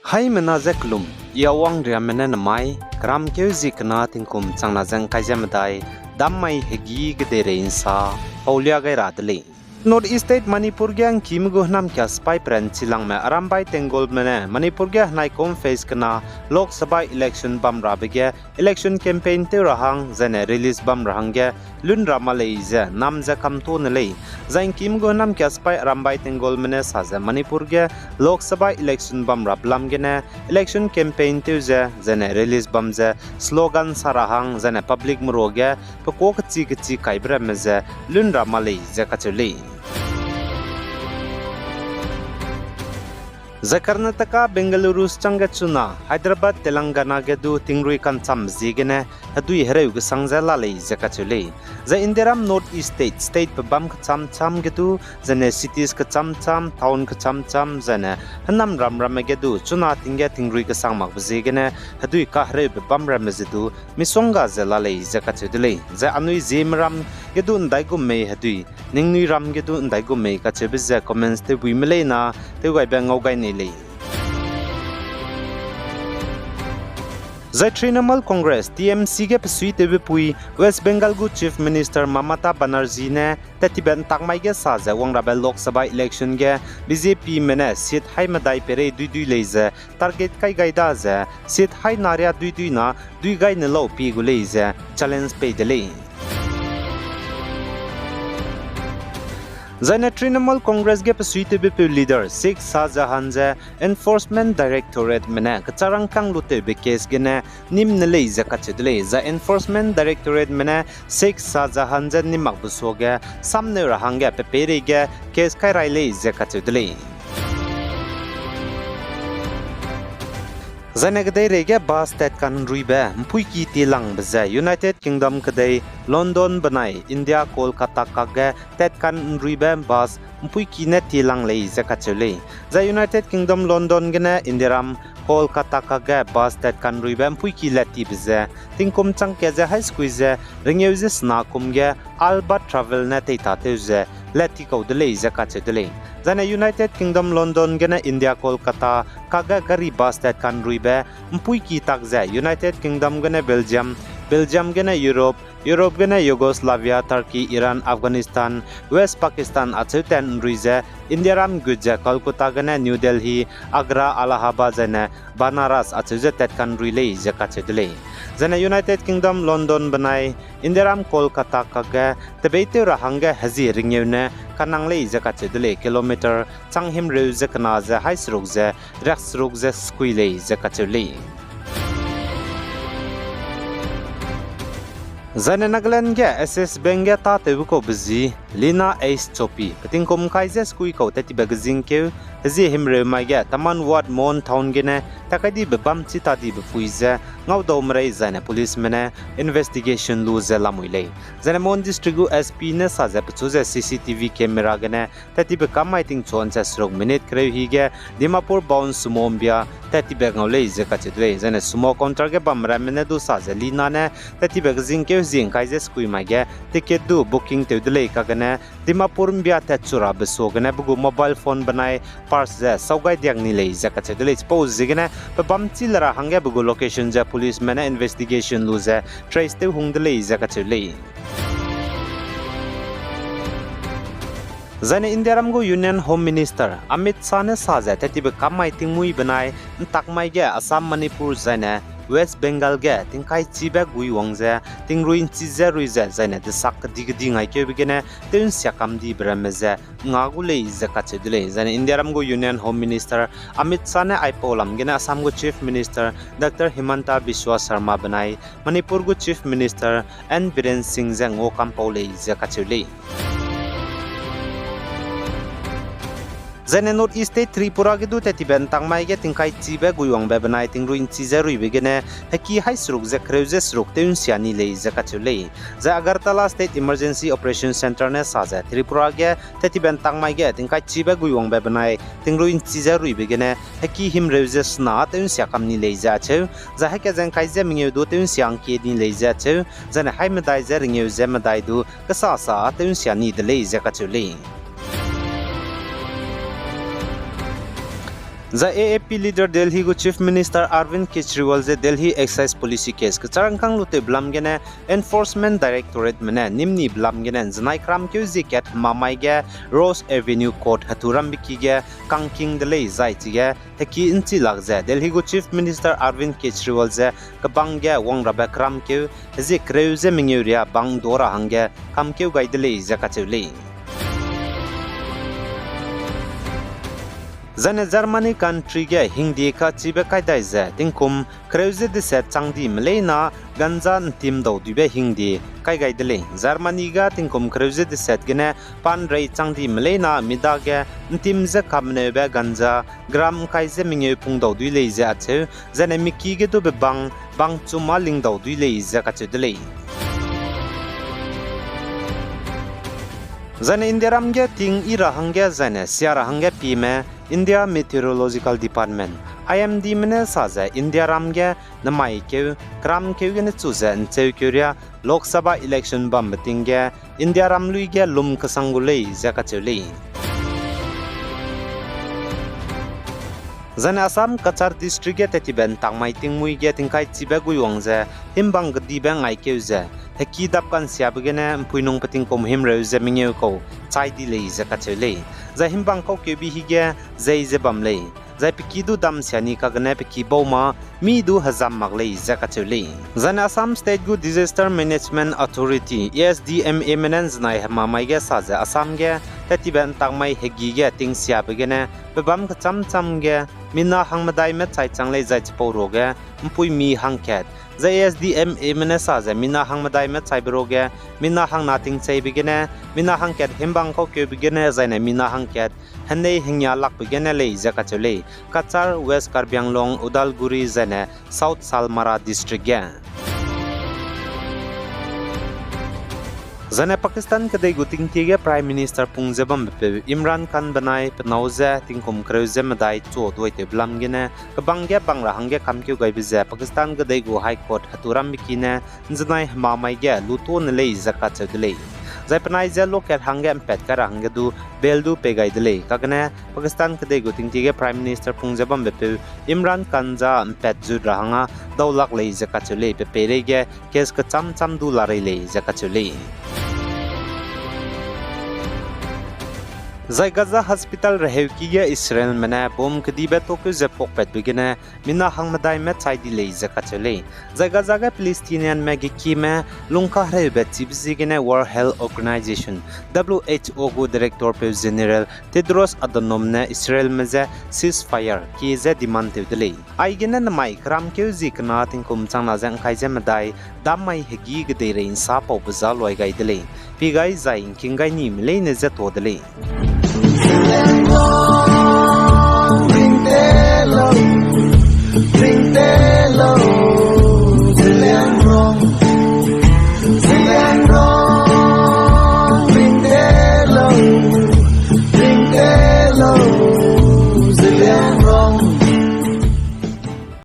Hai menazeklum iawang ria menen mai kram keuzik na tingkum changna jang kaijamadai dammai hegi gedere insa paulia gai radle North East State Manipur gyang kimgu nam kya spy pran chilang me arambai tengol mene Manipur gya nai kom face kana Lok Sabha election bam rabege election campaign te rahang zane release bam rahangge lun ramalei ze nam za kamto nele zain kimgu nam kya spy arambai tengol mene saza Manipur gya Lok Sabha election bam rablam gene election campaign te ze zane release bam ze slogan sarahang zane public muroge pokok chi kaibra meze lun ramalei ze kachuli Karnataka Bengaluru Changachuna Hyderabad Telangana gedu tingrui kansam zigene hadui hereu gesangza lalei zakachule za Indiram North East State pabam kacham gedu zane cities kacham town kacham zane hanam ram gedu chuna tingya tingrui kasang mak zigene hadui ka hereu pabam ramezidu misonga zalalei zakachule za anui zimram gedu ndaigum me hadui ningnui ram gedu ndaigum me kachebze comments te buimelena te gai bangau gai The Trinamool Congress TMC ke psui tebe pui West Bengal gu Chief Minister Mamata Banerjee ne tetiben takmai ge saza wangrabel Lok Sabha election ge BJP mene seat hai madai pere dui leize target kai gaida ze seat hai naria dui na dui gai ne lo pi gu leize challenge pe dele Zane Trinamool Congress ge psui tebe leader Sheikh Shahjahan je Enforcement Directorate mene kacharang kang lute be case gene nim nele za kachedle za Enforcement Directorate mene Sheikh Shahjahan je nimak busoge samne rahangge pepere ge case kai raile za kachedle Zane kadai rege bas tet kan ruibe mpui ki tilang beze United Kingdom kadai London banai India Kolkata kage tet kan ruibe bas mpui ki ne tilang lei zakachule za United Kingdom London gene Indiram Kolkata kage bas tet kan ruibe mpui ki leti beze tingkum chang ke ze high squeeze ringeuze sna kumge Alba travel ne teita teuze leti ko dele zakachule Zane United Kingdom London gene India Kolkata kaga gari bus tet kan ruibe mpui ki takze United Kingdom gene Belgium gene Europe gene Yugoslavia Turkey Iran Afghanistan West Pakistan achuten ruize Indiaram guje Kolkata gene New Delhi Agra Allahabad zane Banaras achuje tet kan ruile zakachedle Zane United Kingdom London banai Indiaram Kolkata kaga tebete rahanga hazi ringyeune kanangle zakachedle kilometer changhim reu zakana za haisruk za raksruk za squile zakachule Zane Nagaland ge SS Benga ta tebuko bizi Liina Chophi katingkom kaize skui ko teti bagazing ke hazi himre mage taman ward mon town gene takadi bebam chita di befuize ngawdo mrei zane police mene investigation lu ze lamuile zane mon district SP ne saze pchuze CCTV camera gene teti be kamaiting chon cha srok minute kreu hi ge Dimapur bound sumombia teti be ngawle ze kachidwe zane sumo counter ge bamra mene du saze Liina ne teti bagazing ke zing kaize skui mage ticket du booking te dule ka gene Dimapur mbia te chura beso gene bugu mobile phone banai parts ze saugai diang ni lei za kachidle pose zigene pabam chilara hangge bugu location ja police mena investigation lu ze trace te hungdle za kachile Zane Indiaram go Union Home Minister Amit Shah ne saja tetibe kamai tingmui banai takmai ge Assam Manipur zane West Bengal ge tingkai chibe gui wangze tingruin chize ruize zane de sak digdi ngai ke bigene ten syakam di brameze ngagule zakachedule zane Indiaram go Union Home Minister Amit Shah ne aipolam gena Assam go Chief Minister Dr Himanta Biswa Sharma banai Manipur go Chief Minister N Biren Singh jang o kampaule zakachule Zane North East State Tripura gedu tetiben tangmai ge tingkai chibe guiwang bebanai tingruin chize ruibegene haki hai sruk ze kreuze sruk teun siani lei zakachule za Agartala State Emergency Operation Center ne saza Tripura ge tetiben tangmai ge tingkai chibe guiwang bebanai tingruin chize ruibegene haki him reuze sna teun siakam ni lei za cheu za hake jang kai ze mingeu do teun siang ke ni lei za cheu zane hai medai ze ringeu ze medai du kasa sa teun siani de lei zakachule The AAP leader Delhi go Chief Minister Arvind Kejriwal the Delhi excise policy case kacharangkang lute blamgene enforcement directorate mene nimni blamgene znai kram kyu ziket mamai ge Rose Avenue court haturam bikige kangking dele zai chige heki inchi lagze Delhi go Chief Minister Arvind Kejriwal ze kabangge wangrabe kram kyu zik reuze mingyuria bang dora hange kam kyu gaidele zakachuli Zane Germany country ge hindi ka chibe kaidai ze tingkum kreuze de set changdi mleina ganja tim do dibe hindi kai gaidele Germany ga tingkum kreuze de set gene pan rei changdi mleina mida ge tim ze kamne be ganja gram kai ze mingye pung do dui le ze ache zane miki ge do be bang chuma ling do dui le ze ka chedele Zane India ramge ting ira hangge zane siara hangge pime India Meteorological Department IMD mene saze India ramge namai ke kram ke gene chuze ncheu kyria Lok Sabha election bam batinge India ramlui ge lum kasangulei zakachuli Zane Assam Kachar district ge tetiben tangmai tingmui ge tingkai chibe guyongze himbang gdi bang ai keuze heki dap kan siabgene puinung pating kom him reuze mingeu ko chai di lei zakachuli za himbang ko ke bi hige zai ze bamle zai pikidu dam siani ka gane piki boma mi du hazam maglei zakachuli zan Assam State Good Disaster Management Authority ASDMA menens nai hamai ge saza Assam ge tetiben tangmai hegi ge ting siabgene bebam ka cham ge mina hangmadai me chai changlei zai chporo ge mpui mi hangket The ASDMA menesa ze mina hangmadai me chaiberoge mina hang nating chai bigene mina hangket himbang ko ke bigene zaine mina hangket hanei hingya lak bigene le zakachule Kachar West Karbi Anglong Udalguri zane South Salmara district ge Zane Pakistan kadai guting tiga Prime Minister Pungjabam bepe Imran Khan banai penauze tingkum kreuze madai cho doite blamgene kabangge bangra hangge kamkyu gaibize Pakistan kadai gu High Court haturam bikine njanai mamai ge luton lei zakat chadle zai panai je loket hangge pet kar hangge du beldu pegai dele kagne Pakistan kadai guting tiga Prime Minister Pungjabam bepe Imran Khan ja pet ju rahanga daulak lei zakat chule pe perege kes ka cham du larai lei zakat chule Zai Gaza Hospital Rahewkiya Israel mena bom kadibe tokyo zepok pet bigene mina hangmadai me chaidi lei zakachele Zai Gaza ga Palestinian me giki me lungka hrebe chibzigene World Health Organization WHO go Director General Tedros Adhanom ne Israel meze ceasefire ki ze demand tevdele aigene namai kram ke zikna tingkum changna jang khaije madai damai hegi gde rein sa pau bazal loi gaidele pigai zai kingai ni mle ne ze todele